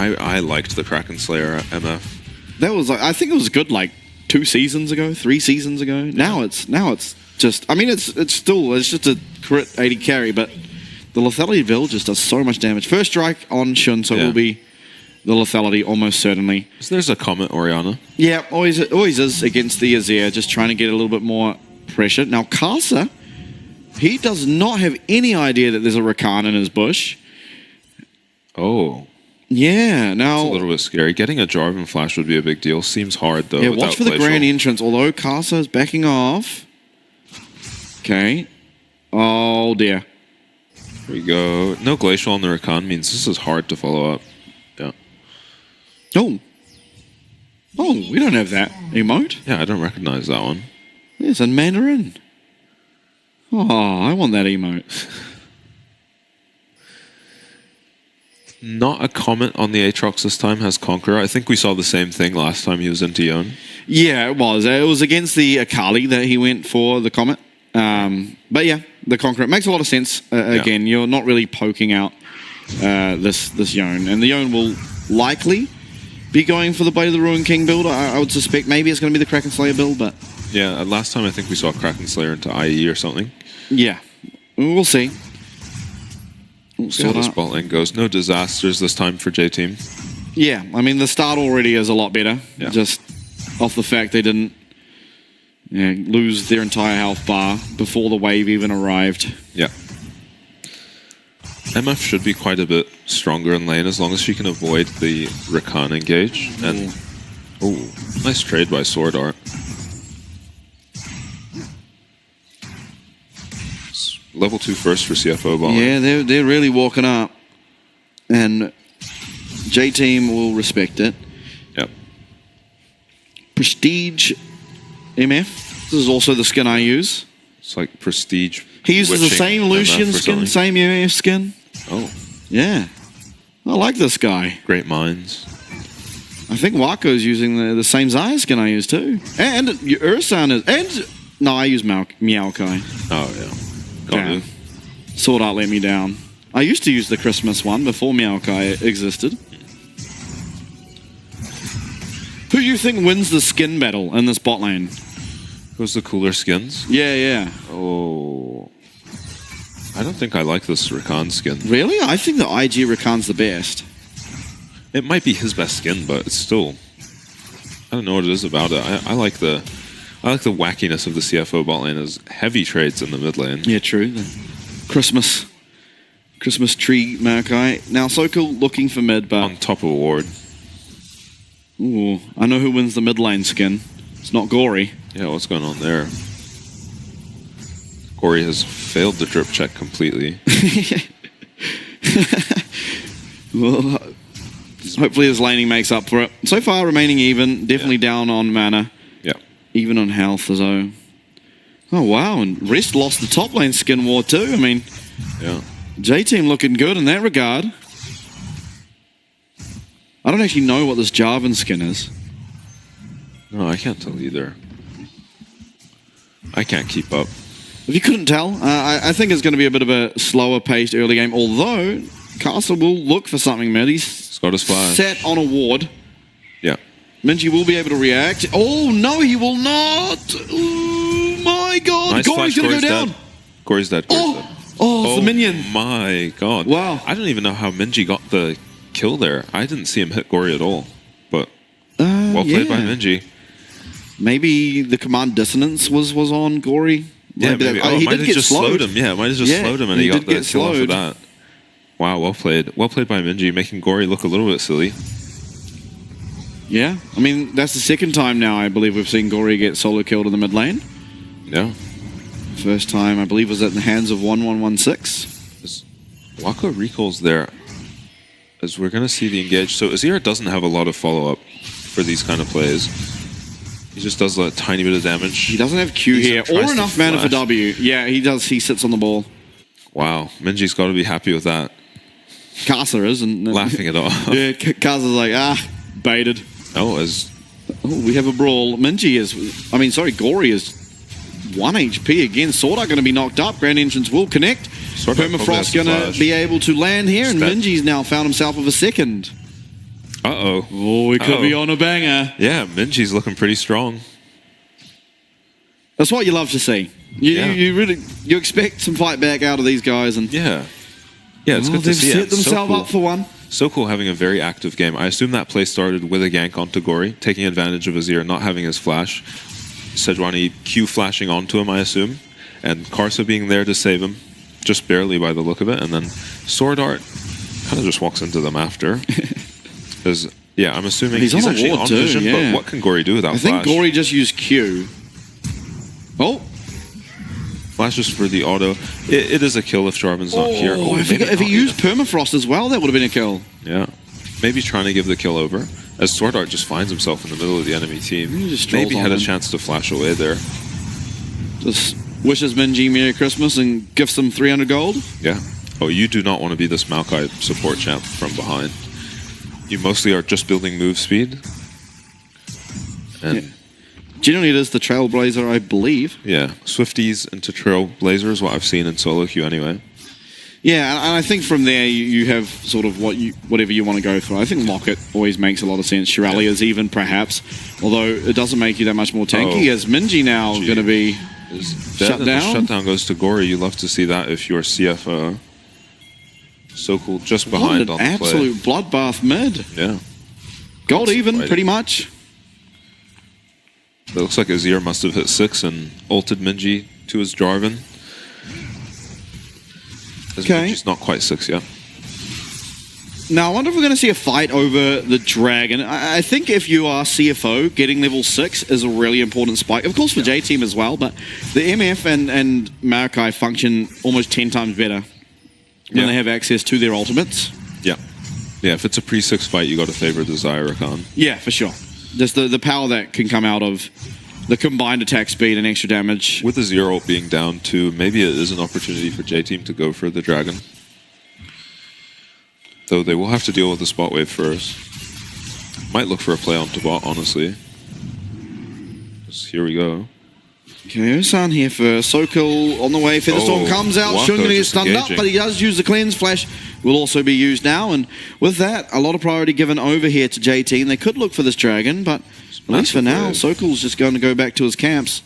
I liked the Kraken Slayer MF. That was like, I think it was good like 2 seasons ago, 3 seasons ago. Now it's just, I mean, it's just a crit 80 carry, but the lethality build just does so much damage. First strike on Shun, so it will be the lethality almost certainly. So there's a Comet Orianna. Yeah, always is against the Azir, just trying to get a little bit more pressure. Now Kasa, he does not have any idea that there's a Rakan in his bush. Oh. Yeah, now... It's a little bit scary. Getting a Jarvan flash would be a big deal. Seems hard, though. Yeah, watch for the grand entrance, although Kasa is backing off. Okay. Oh, dear. Here we go. No Glacial on the Rakan means this is hard to follow up. Yeah. Oh. Oh, we don't have that emote. Yeah, I don't recognize that one. Yes, in Mandarin. Oh, I want that emote. Not a comment on the Aatrox this time, has Conqueror. I think we saw the same thing last time he was into Yone. Yeah, it was. It was against the Akali that he went for the Comet. But yeah, the Conqueror. It makes a lot of sense. Again, you're not really poking out this Yone. And the Yone will likely be going for the Blade of the Ruined King build. I would suspect maybe it's going to be the Kraken Slayer build, but... Yeah, last time I think we saw Kraken Slayer into IE or something. Yeah, we'll see. We'll see how this bot lane goes. No disasters this time for J-Team. Yeah, I mean, the start already is a lot better. Yeah. Just off the fact they didn't lose their entire health bar before the wave even arrived. Yeah. MF should be quite a bit stronger in lane as long as she can avoid the Rakan engage. And nice trade by Sword Art. Level 2 first for CFO ball. Yeah, they're really walking up. And J-Team will respect it. Yep. Prestige MF. This is also the skin I use. It's like Prestige. He uses the same Lucian skin, same MF skin. Oh. Yeah. I like this guy. Great minds. I think Wako's using the same Xayah skin I use too. And Ursan is... And... No, I use Meowkai. Oh, yeah. Yeah. Sword Art let me down. I used to use the Christmas one before Meowkai existed. Who do you think wins the skin battle in this bot lane? Who's the cooler skins? Yeah. Oh. I don't think I like this Rakan skin. Really? I think the IG Rakan's the best. It might be his best skin, but it's still... I don't know what it is about it. I like the wackiness of the CFO bot lane as heavy trades in the mid lane. Yeah, true. The Christmas tree Maokai. Now, Soko looking for mid, but... On top of a ward. Ooh, I know who wins the mid lane skin. It's not Gory. Yeah, what's going on there? Gory has failed the drip check completely. Well, hopefully his laning makes up for it. So far, remaining even. Definitely down on mana. Yeah. Even on health as well. Oh, wow. And Rest lost the top lane skin war too. I mean, yeah. J-Team looking good in that regard. I don't actually know what this Jarvan skin is. No, I can't tell either. I can't keep up. If you couldn't tell, I think it's going to be a bit of a slower paced early game, although Castle will look for something mid. He's got his flash. Set on a ward. Yeah. Minji will be able to react. Oh, no, he will not. Oh, my God. Nice Gory's going to go down. Gory's dead. Oh, it's the minion. My God. Wow. I don't even know how Minji got the kill there. I didn't see him hit Gory at all. But well played by Minji. Maybe the command dissonance was on Gory. Yeah, maybe. He might did have get just slowed him. Yeah, might have just slowed him and he got the kill off of that. Wow, well played. Well played by Minji, making Gory look a little bit silly. Yeah, I mean, that's the second time now I believe we've seen Gory get solo killed in the mid lane. Yeah. First time, I believe, was at the hands of 1116. Wako recalls there, as we're going to see the engage. So Azir doesn't have a lot of follow-up for these kind of plays. He just does a tiny bit of damage. He doesn't have Q here, or enough mana for W. Yeah, he does. He sits on the ball. Wow, Minji's got to be happy with that. Kasa is, and laughing it off. Yeah, Kasa's like, baited. Oh, we have a brawl. Minji is, Gory is 1 HP again. Sword Art going to be knocked up. Grand Entrance will connect. Permafrost going to be able to land here, and Minji's now found himself with a second. Uh-oh. Oh, we could be on a banger. Yeah, Minji's looking pretty strong. That's what you love to see. You really expect some fight back out of these guys, and Yeah, it's good to see. They've set themselves up for one. So cool having a very active game. I assume that play started with a gank onto Gory, taking advantage of Azir not having his flash. Sejuani Q flashing onto him, I assume, and Karsa being there to save him, just barely by the look of it, and then Sword Art kind of just walks into them after. Yeah, I'm assuming he's actually on vision, but what can Gory do without flash? I think Gory just used Q. Oh! Flashes for the auto. It is a kill if Jarvan's not here. Oh, if he used Permafrost as well, that would have been a kill. Yeah. Maybe trying to give the kill over, as Sword Art just finds himself in the middle of the enemy team. Maybe had a chance to flash away there. Just wishes Minji Merry Christmas and gifts them 300 gold. Yeah. Oh, you do not want to be this Maokai support champ from behind. You mostly are just building move speed. And generally it is the Trailblazer, I believe. Yeah, Swifties into Trailblazer is what I've seen in solo queue anyway. Yeah, and I think from there you have sort of whatever you want to go for. I think Locket always makes a lot of sense. Shirali is even, perhaps, although it doesn't make you that much more tanky. As Minji now going to be shut down. The shutdown goes to Gory. You love to see that if you're CFO. So cool, just behind on the play. Absolute bloodbath mid. Yeah. Gold even, pretty much. It looks like Azir must have hit 6 and ulted Minji to his Jarvan. Minji's not quite 6 yet. Now, I wonder if we're going to see a fight over the Dragon. I think if you are CFO, getting level 6 is a really important spike. Of course, for J-Team as well, but the MF and Maokai function almost 10 times better when they have access to their ultimates. Yeah. Yeah, if it's a pre-6 fight, you got to favor the Zyrakan. Yeah, for sure. Just the power that can come out of the combined attack speed and extra damage. With the Zero ult being down too, maybe it is an opportunity for J-Team to go for the Dragon. Though they will have to deal with the spot wave first. Might look for a play onto bot, honestly. Here we go. Okay, Osan here for Sokol on the way. Featherstorm comes out. Shun going to get stunned up, but he does use the cleanse. Flash will also be used now. And with that, a lot of priority given over here to JT. And they could look for this Dragon, but at least for now, Sokol's just going to go back to his camps.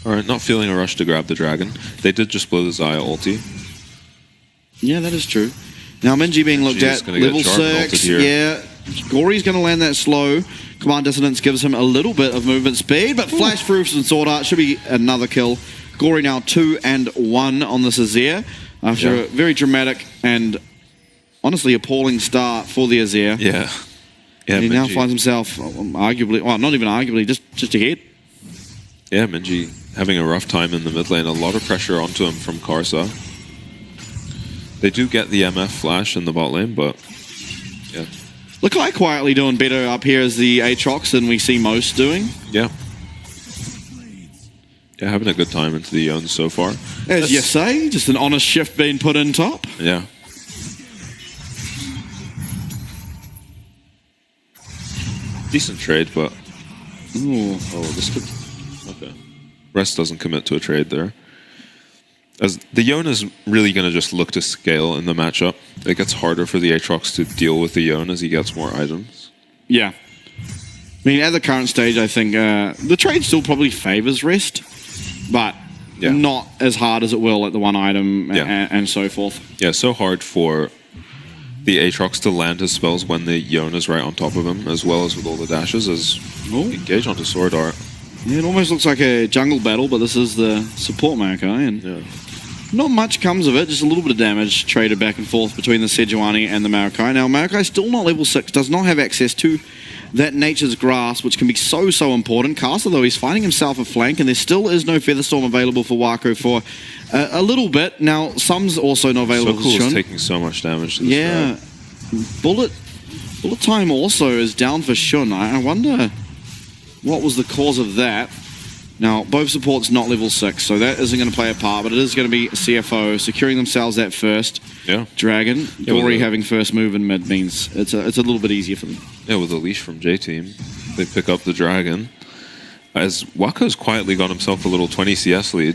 Alright, not feeling a rush to grab the Dragon. They did just blow the Xayah ulti. Yeah, that is true. Now Minji being looked at, level 6. Yeah, Gory's going to land that slow. Command Dissonance gives him a little bit of movement speed, but Flash Proofs and Sword Art should be another kill. Gory now 2 and 1 on this Azir after a very dramatic and honestly appalling start for the Azir. Yeah. He now finds himself arguably, well, not even arguably, just ahead. Yeah, Minji having a rough time in the mid lane. A lot of pressure onto him from Karsa. They do get the MF flash in the bot lane, but yeah. Lakai quietly doing better up here as the Aatrox than we see most doing. Yeah. Yeah, having a good time into the Yone so far. As you say, just an honest shift being put in top. Yeah. Decent trade, but... Ooh. Oh, this could... Okay. Rest doesn't commit to a trade there. As the Yone is really going to just look to scale in the matchup. It gets harder for the Aatrox to deal with the Yone as he gets more items. Yeah. I mean, at the current stage, I think the trade still probably favors Rest, but not as hard as it will at the one item and so forth. Yeah, so hard for the Aatrox to land his spells when the Yone is right on top of him, as well as with all the dashes, as engage onto Sword Art. Yeah, it almost looks like a jungle battle, but this is the support Maokai, and not much comes of it, just a little bit of damage traded back and forth between the Sejuani and the Maokai. Now, Maokai still not level 6, does not have access to that Nature's Grasp, which can be so important. Castle, though, he's finding himself a flank, and there still is no Featherstorm available for Wako for a little bit. Now, some's also not available for Shun. Is taking so much damage to this guy. Bullet time also is down for Shun. I wonder what was the cause of that. Now, both supports not level 6, so that isn't going to play a part, but it is going to be CFO securing themselves that first Dragon. Gory having first move in mid means it's a little bit easier for them. Yeah, with a leash from J-Team, they pick up the Dragon. As Wako's quietly got himself a little 20 CS lead.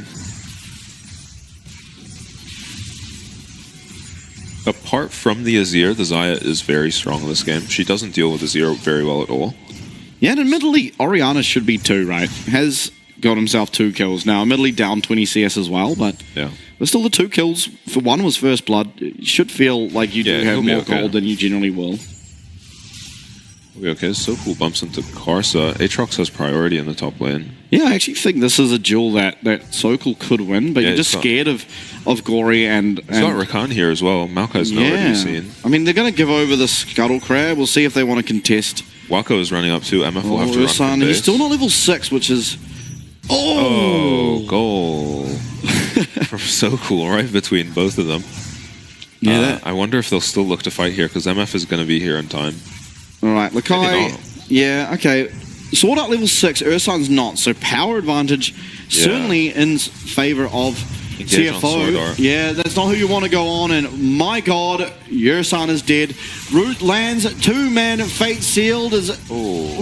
A apart from the Azir, the Xayah is very strong in this game. She doesn't deal with Azir very well at all. Yeah, and admittedly, Orianna should be 2, right? Has got himself 2 kills now. Admittedly, down 20 CS as well, but still the 2 kills. For one was first blood. You should feel like you do have more gold than you generally will. Okay, so cool bumps into Karsa. Aatrox has priority in the top lane. Yeah, I actually think this is a duel that Sokol could win, but you're just scared of Gory and... He's got Rakan here as well. Maokai's nowhere to be seen. I mean, they're going to give over the Scuttle Crab. We'll see if they want to contest. Wako is running up too. MF will have to run from base. He's still not level 6, which is... Oh, goal. From so cool, right between both of them. Yeah. I wonder if they'll still look to fight here, because MF is going to be here in time. All right, Lakai. Yeah, okay. Sword Art level 6, Ursan's not. So power advantage certainly in favor of CFO. Yeah, that's not who you want to go on. And my God, Ursan is dead. Root lands 2-man Fate Sealed is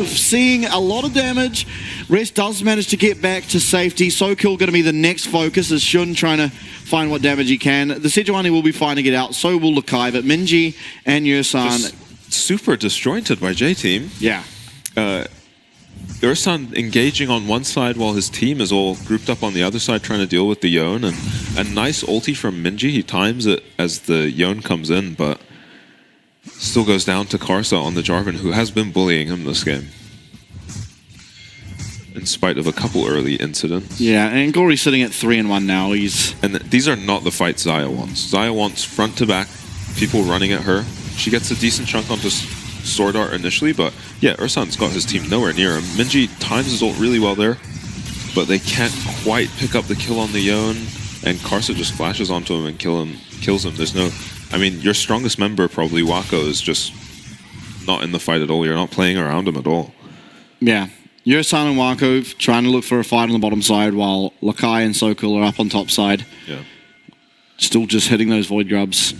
seeing a lot of damage. Rest does manage to get back to safety. Sokol going to be the next focus as Shun trying to find what damage he can. The Sejuani will be finding it out. So will Lakai, but Minji and Ursan... super disjointed by J-Team. Yeah. Ursan engaging on one side while his team is all grouped up on the other side trying to deal with the Yone. And a nice ulti from Minji. He times it as the Yone comes in, but still goes down to Karsa on the Jarvan, who has been bullying him this game. In spite of a couple early incidents. Yeah, and Gory's sitting at 3-1 now. And these are not the fights Xayah wants. Xayah wants front to back people running at her. She gets a decent chunk onto Sword Art initially, but yeah, Ursan's got his team nowhere near him. Minji times his ult really well there, but they can't quite pick up the kill on the Yone, and Karsa just flashes onto him and kills him. There's no... I mean, your strongest member, probably Wako, is just not in the fight at all. You're not playing around him at all. Yeah. Ursan and Wako trying to look for a fight on the bottom side, while Lakai and Sokol are up on top side. Yeah. Still just hitting those Void Grubs.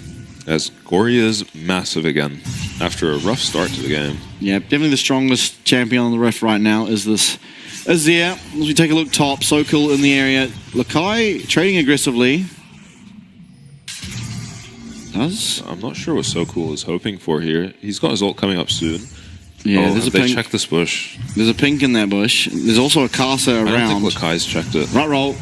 As Gory is massive again after a rough start to the game. Yeah, definitely the strongest champion on the Rift right now is this Azir. As we take a look top, Sokol in the area. Lakai trading aggressively. I'm not sure what Sokol is hoping for here. He's got his ult coming up soon. Yeah, there's a pink. Check this bush. There's a pink in that bush. There's also a Karsa around. I don't think Lakai's checked it. Right roll.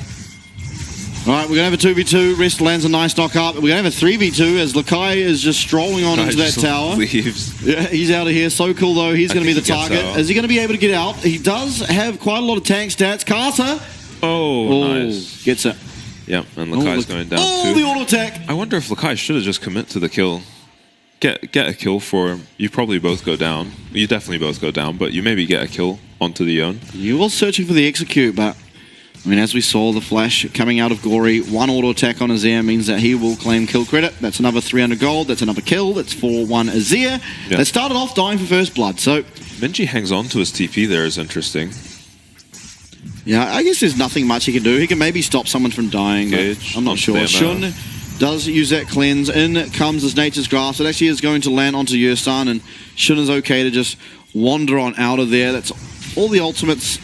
All right, we're going to have a 2v2. Rest lands a nice knock up. We're going to have a 3v2 as Lakai is just strolling on into that tower. Leaves. Yeah, he's out of here. Sokol, though, he's going to be the target. Is he going to be able to get out? He does have quite a lot of tank stats. Karsa. Nice. Gets it. Yep, and Lakai's going down too. The auto attack. I wonder if Lakai should have just commit to the kill. Get a kill for him. You probably both go down. You definitely both go down, but you maybe get a kill onto the Yone. You were searching for the execute, but... I mean, as we saw, the flash coming out of Gory, one auto attack on Azir means that he will claim kill credit. That's another 300 gold. That's another kill. That's 4-1 Azir. Yeah. They started off dying for first blood, so... Minji hangs on to his TP there is interesting. Yeah, I guess there's nothing much he can do. He can maybe stop someone from dying, but I'm not sure. Shun does use that cleanse. In comes this Nature's Grasp. It actually is going to land onto Ursan, and Shun is okay to just wander on out of there. That's all the ultimates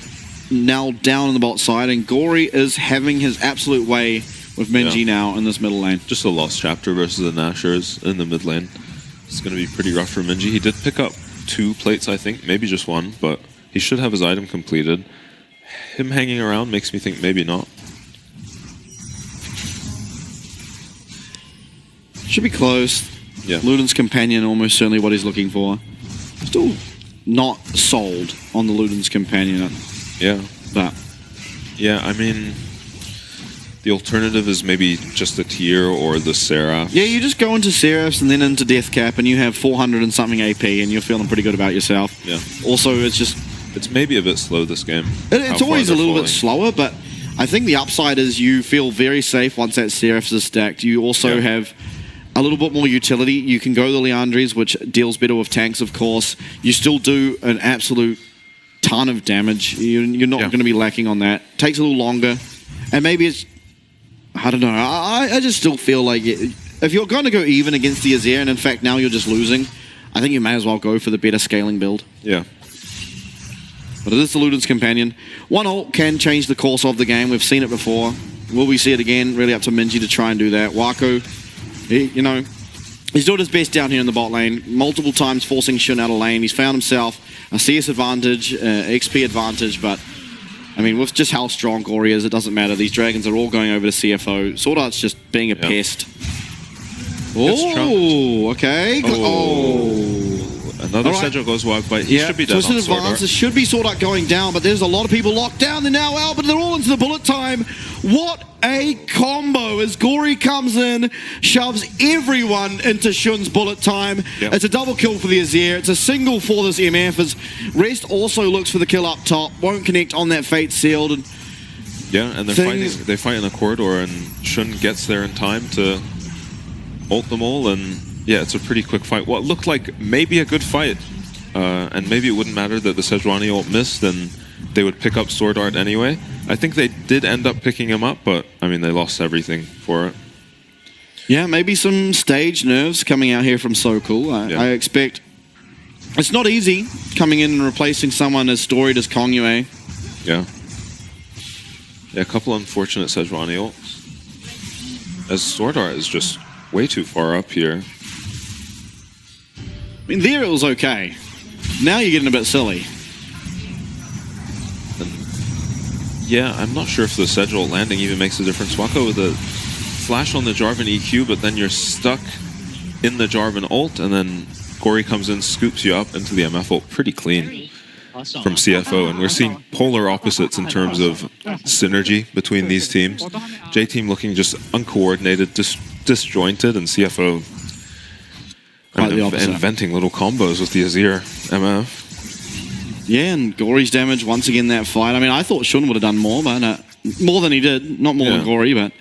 now down on the bot side, and Gory is having his absolute way with Minji now in this middle lane. Just a lost chapter versus the Nashers in the mid lane. It's going to be pretty rough for Minji. He did pick up 2 plates, I think, maybe just 1, but he should have his item completed. Him hanging around makes me think maybe not. Should be close. Yeah. Luden's companion, almost certainly what he's looking for. Still not sold on the Luden's companion. Yeah. But yeah, I mean, the alternative is maybe just the tier or the Seraph. Yeah, you just go into Seraphs and then into Deathcap, and you have 400 and something AP, and you're feeling pretty good about yourself. Yeah. Also, it's maybe a bit slow this game. It's always a little bit slower, but I think the upside is you feel very safe once that Seraphs is stacked. You also have a little bit more utility. You can go the Leandries, which deals better with tanks, of course. You still do an absolute ton of damage. You're not going to be lacking on that. Takes a little longer. And maybe it's... I don't know. I just still feel like if you're going to go even against the Azir, and in fact now you're just losing, I think you may as well go for the better scaling build. Yeah. But it is the Luden's companion. One ult can change the course of the game. We've seen it before. Will we see it again? Really up to Minji to try and do that. Wako, He's doing his best down here in the bot lane, multiple times forcing Shun out of lane. He's found himself a CS advantage, XP advantage, but I mean, with just how strong Gory is, it doesn't matter. These dragons are all going over to CFO. Sword Art's just being a pest. Oh, okay. Another Sedgwick goes wide, but he should be dead on Sword Art. It should be Sword Art going down, but there's a lot of people locked down. They're now out, but they're all into the bullet time. What a combo as Gory comes in, shoves everyone into Shun's bullet time. Yep. It's a double kill for the Azir. It's a single for this MF as Rest also looks for the kill up top. Won't connect on that Fate Sealed. And they fight in a corridor, and Shun gets there in time to ult them all, and yeah, it's a pretty quick fight. What looked like maybe a good fight, and maybe it wouldn't matter that the Sejuani ult missed, and they would pick up Sword Art anyway. I think they did end up picking him up, but I mean, they lost everything for it. Yeah, maybe some stage nerves coming out here from So Cool. I expect it's not easy coming in and replacing someone as storied as Kongyue. Yeah, a couple unfortunate Sejuani ults. As Sword Art is just way too far up here. I mean, there it was okay. Now you're getting a bit silly. Yeah, I'm not sure if the Sedge ult landing even makes a difference. Wako with a flash on the Jarvan EQ, but then you're stuck in the Jarvan ult, and then Gory comes in, scoops you up into the MF ult pretty clean from CFO, and we're seeing polar opposites in terms of synergy between these teams. J-Team looking just uncoordinated, disjointed, and CFO inventing little combos with the Azir MF. Yeah, and Gory's damage once again that fight. I mean, I thought Shun would have done more, but more than he did. Not more than Gory, but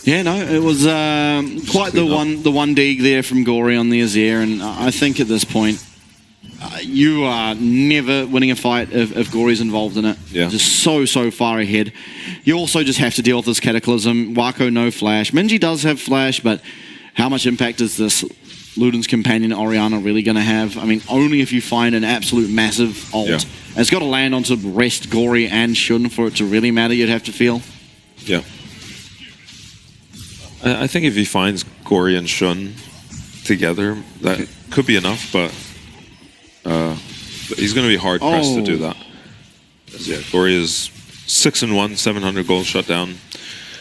yeah, no, it was quite the one dig there from Gory on the Azir, and I think at this point you are never winning a fight if Gory's involved in it. Yeah. Just so far ahead. You also just have to deal with this Cataclysm. Wako no flash. Minji does have flash, but how much impact is this Luden's companion Orianna really going to have? I mean, only if you find an absolute massive ult. Yeah. It's got to land onto Rest, Gory, and Shun for it to really matter, you'd have to feel. Yeah. I think if he finds Gory and Shun together, that could be enough, but he's going to be hard-pressed to do that. Yeah, Gory is 6-1, 700 gold shut down,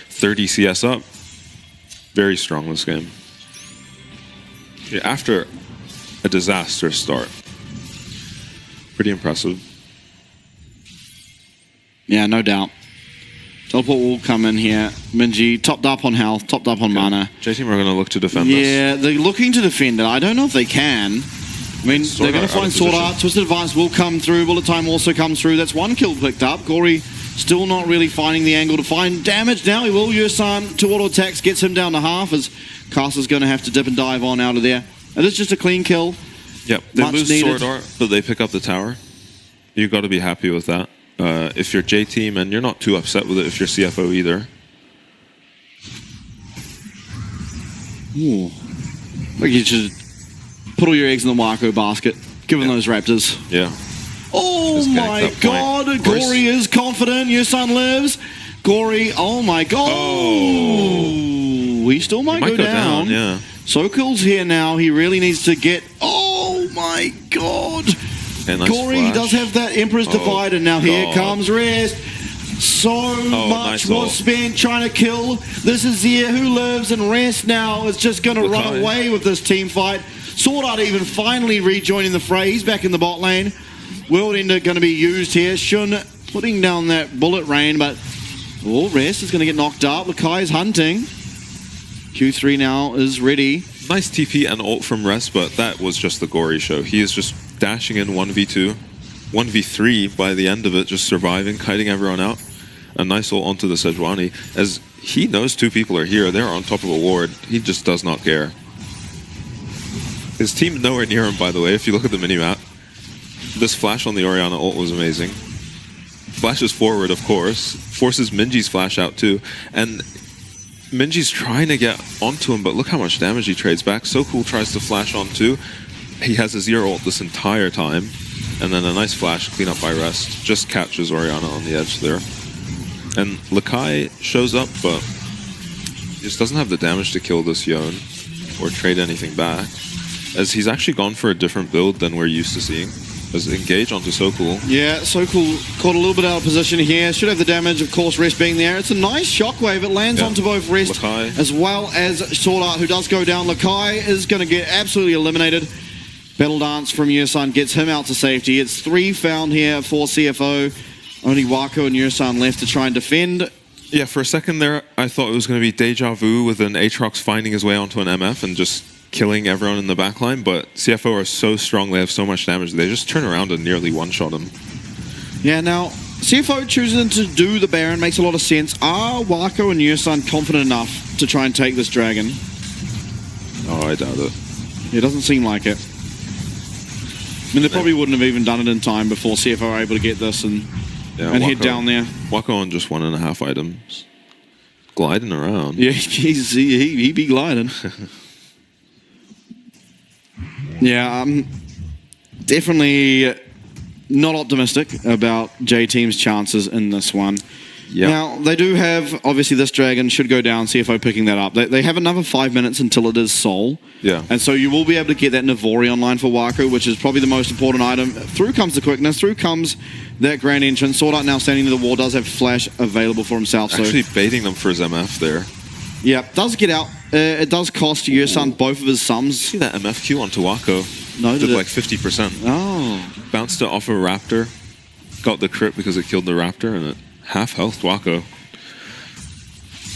30 CS up. Very strong this game. Yeah, after a disaster start. Pretty impressive. Yeah, no doubt. Teleport will come in here. Minji, topped up on health, topped up on mana. J-Team are going to look to defend this. Yeah, they're looking to defend it. I don't know if they can. I mean, they're going to find Sword Art. Twisted Advance will come through. Bullet Time also comes through. That's one kill picked up. Gory still not really finding the angle to find damage. Now he will. Yusan, 2 auto attacks, gets him down to half as Caster's going to have to dip and dive on out of there. It is just a clean kill. Yep, they lose Sword Art, but they pick up the tower. You've got to be happy with that. If you're J-Team, and you're not too upset with it if you're CFO either. Ooh. Like you should put all your eggs in the Wako basket, given those Raptors. Yeah. Oh my god, Gory is confident. Your son lives. Gory, oh my god. Oh. He still might go down. Yeah. So Cool's here now. He really needs to get... Oh my god. Nice Gory flash. Does have that Emperor's Divide, and now here comes Rest. So much was spent trying to kill this Azir who lives, and Rest now is just going to run away with this team fight. Sword Art even finally rejoining the fray. He's back in the bot lane. World Ender going to be used here. Shun putting down that bullet rain, but Rest is going to get knocked up. Lakai is hunting. Q3 now is ready. Nice TP and ult from Rest, but that was just the Gory show. He is just dashing in 1v2, 1v3 by the end of it, just surviving, kiting everyone out. A nice ult onto the Sejuani. As he knows 2 people are here, they're on top of a ward. He just does not care. His team nowhere near him, by the way, if you look at the minimap. This flash on the Orianna ult was amazing. Flashes forward, of course. Forces Minji's flash out too. And Minji's trying to get onto him, but look how much damage he trades back. So Cool tries to flash on too. He has his Azir ult this entire time. And then a nice flash, clean up by Rest. Just catches Orianna on the edge there. And Lakai shows up, but he just doesn't have the damage to kill this Yone. or trade anything back, as he's actually gone for a different build than we're used to seeing. As engage onto Sokol. Yeah, Sokol caught a little bit out of position here. Should have the damage, of course, Rest being there. It's a nice shockwave. It lands onto both Rest Lakai, as well as Sword Art, who does go down. Lakai is going to get absolutely eliminated. Battle Dance from Yursan gets him out to safety. It's 3 found here for CFO. Only Wako and Yursan left to try and defend. Yeah, for a second there, I thought it was going to be Deja Vu with an Aatrox finding his way onto an MF and just killing everyone in the backline, but CFO are so strong, they have so much damage, they just turn around and nearly one-shot him. Yeah, now, CFO choosing to do the Baron makes a lot of sense. Are Wako and Yursan confident enough to try and take this dragon? Oh, I doubt it. It doesn't seem like it. I mean, they probably wouldn't have even done it in time before CFO are able to get this and head down there. Wako on just 1.5 items. Gliding around. Yeah, he be gliding. Yeah, definitely not optimistic about J-Team's chances in this one. Yep. Now, they do have, obviously this dragon should go down, CFO picking that up. They have another 5 minutes until it is Soul. Yeah. And so you will be able to get that Navori online for Wako, which is probably the most important item. Through comes the quickness, through comes that grand entrance. Sword Art now standing near the wall, does have Flash available for himself. Actually baiting them for his MF there. Yeah, does get out. It does cost Yursan both of his sums. See that MFQ onto Wako? No, did like 50%. Oh. Bounced it off a Raptor. Got the crit because it killed the Raptor, and it half health Wako.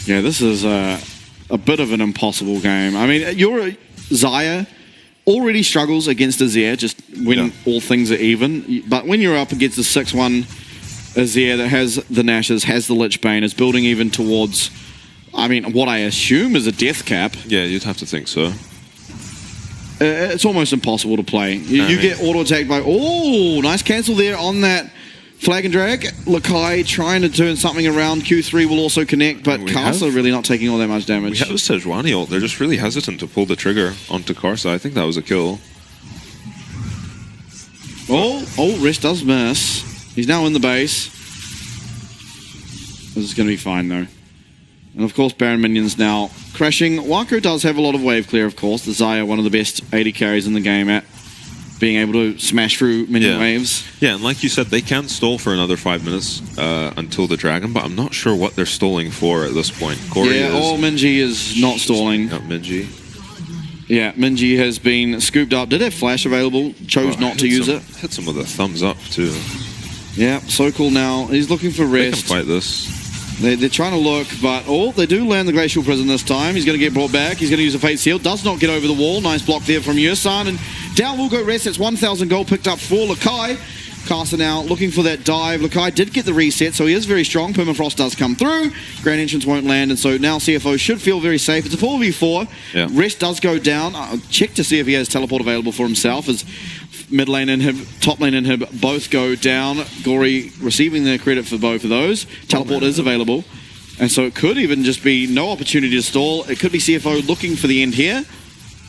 Yeah, this is a bit of an impossible game. I mean, your Xayah already struggles against Azir just when all things are even. But when you're up against the 6-1 Azir that has the Nashes, has the Lich Bane, is building even towards, I mean, what I assume is a death cap. Yeah, you'd have to think so. It's almost impossible to play. You get auto-attacked by... Oh, nice cancel there on that Flag and Drag. Lakai trying to turn something around. Q3 will also connect, but Karsa really not taking all that much damage. We have a Sejuani ult. They're just really hesitant to pull the trigger onto Karsa. I think that was a kill. Oh, Rest does miss. He's now in the base. This is going to be fine, though. And of course, Baron minions now crashing. Wako does have a lot of wave clear, of course. The Xayah, one of the best AD carries in the game at being able to smash through minion waves. Yeah, and like you said, they can stall for another 5 minutes until the dragon, but I'm not sure what they're stalling for at this point. Corey Minji is not stalling. Not Minji. Yeah, Minji has been scooped up. Did have flash available, chose not to use it. Hits him with a thumbs up, too. Yeah, Sokol now. He's looking for Rest. They can fight this. They're trying to look, but they do land the Glacial Prison this time. He's going to get brought back. He's going to use a Fate Seal. Does not get over the wall. Nice block there from Yursan. And down will go Rest. It's 1,000 gold picked up for Lakai. Karsa now looking for that dive. Lakai did get the reset, so he is very strong. Permafrost does come through. Grand Entrance won't land, and so now CFO should feel very safe. It's a 4v4. Yeah. Rest does go down. I'll check to see if he has teleport available for himself as mid lane inhib, top lane inhib both go down. Gory receiving the credit for both of those. Teleport is available. And so it could even just be no opportunity to stall. It could be CFO looking for the end here.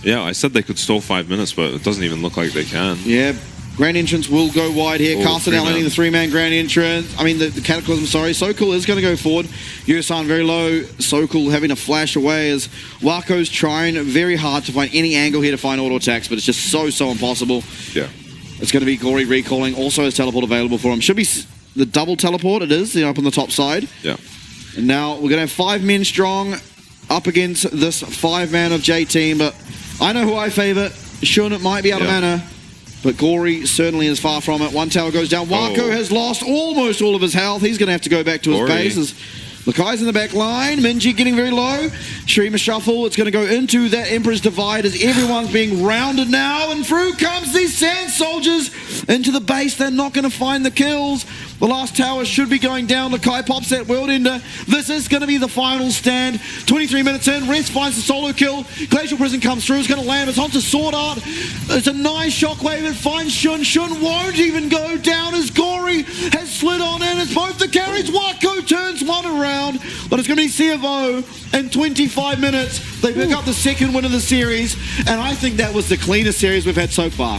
Yeah, I said they could stall 5 minutes, but it doesn't even look like they can. Yeah, Grand Entrance will go wide here. Karsa now landing the 3-man Grand Entrance. I mean, the Cataclysm, sorry. Sokol is going to go forward. Yursan very low. Sokol having to flash away as Wako's trying very hard to find any angle here to find auto attacks, but it's just so impossible. Yeah. It's going to be Gory recalling. Also has teleport available for him. Should be the double teleport. It is, up on the top side. Yeah. And now we're going to have 5 men strong up against this 5-man of J-Team, but I know who I favour. Shun might be out of mana, but Gory certainly is far from it. One tower goes down. Wako has lost almost all of his health. He's going to have to go back to his base. As Lakai's in the back line. Minji getting very low. Shrima Shuffle. It's going to go into that Emperor's Divide as everyone's being rounded now. And through comes these Sand Soldiers into the base. They're not going to find the kills. The last tower should be going down. Lakai pops that World Ender. This is going to be the final stand. 23 minutes in. Rest finds the solo kill. Glacial Prison comes through. It's going to land. It's onto Sword Art. It's a nice shockwave. It finds Shun. Shun won't even go down as Gory has slid on in. It's both the carries. Wako turns one around. But it's going to be CFO in 25 minutes. They pick up the second win of the series. And I think that was the cleanest series we've had so far.